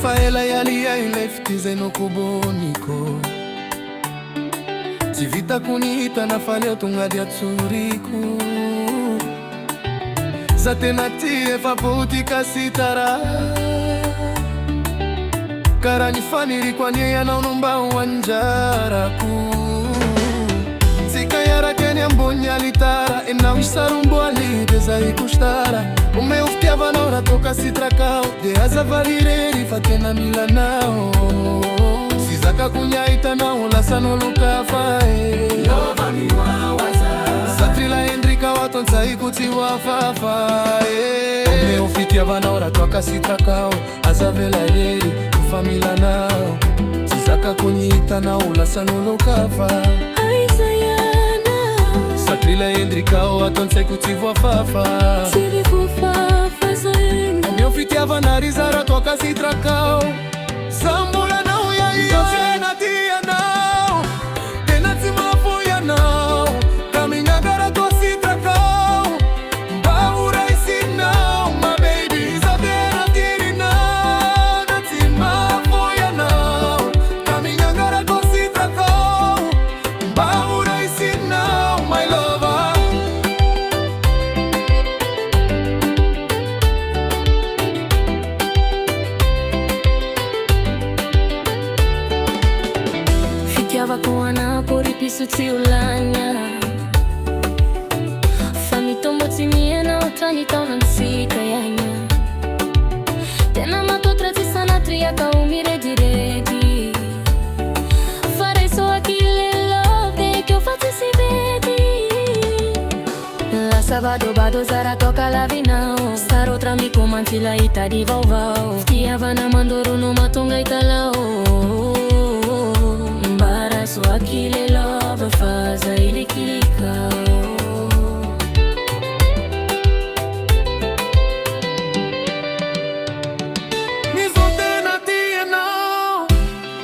faela yalia ileftize no kuboniko Tivita kunita na faleo tungadi atsuriku Zatenatie faputika sitara Karani faniri kwa nyea na unumba wanjaraku Zika yara kenya mbonya litara Ena wisarumbo alideza ikustara Umeuftia vanora toka sitrakao De azavalireri fatena milanao Sizaka kunyaita na ulasano lukafae Lova miwawaza Satrila Hendrika watonza ikuti wafafae Umeuftia vanora toka sitrakao Azavalireri famila nao Sizaka kunyaita na ulasano lukafae Satrila Hendrika watonza ikuti wafafae Umeufitiava narizara toka sitrakao Sambula na uya iyo Tena tia nao Tena timafuya nao Kamingagara toka sitrakao Mbahura isi nao My baby Zatena tiri nao Na timafuya nao Kamingagara toka sitrakao Mbahura isi nao My lover Fikiava kuana poripisu tiulanya Famito motimie na otani tauna nsika yanya Tena mato trati sana triaka umire diredi Farei só aquele love que eu faço se vedi La sabado bado zara toca la vinao Star outra mi comantila ita di vauvau Fikiava na mandoro no matunga italao Só aquele love faz ele clicar Nisso tena tia não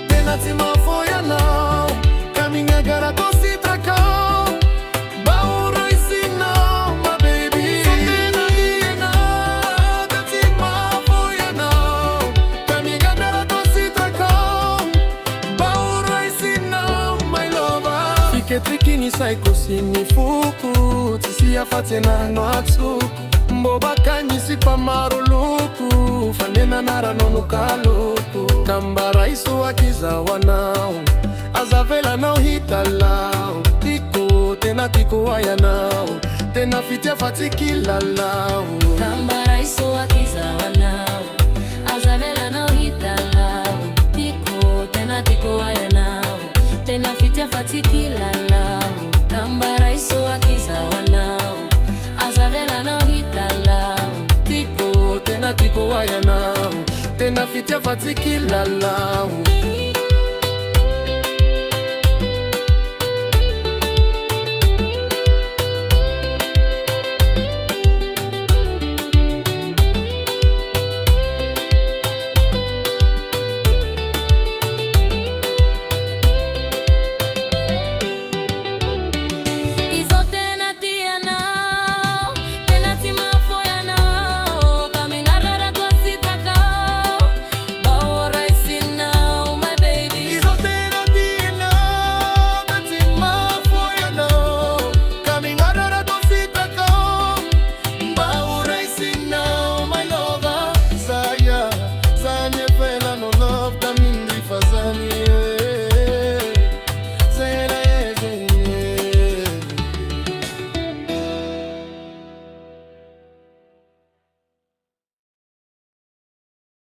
Tena tima foia não Caminha gara doce tracão Baura esse não My baby Só tena tia não Tena tima foia não Caminha gara doce tracão Baura esse não Fique trikini saiko sinifuku Tisi ya fatena no atsuku Mboba kanyisi pa maruluku Fanena nara no nukaluku Kambara isu akizawa nao Azavela nao hitalao Tiko tena tiko waya nao Tena fitia fatikila lao Kambara isu akizawa nao Azavela nao hitalao Tiko tena tiko waya nao Tena fitia fatikila lao Kambara iso akizawa nao Azavela nao hitalao Tiko tena tiko waya nao Tena fitia fatikila lao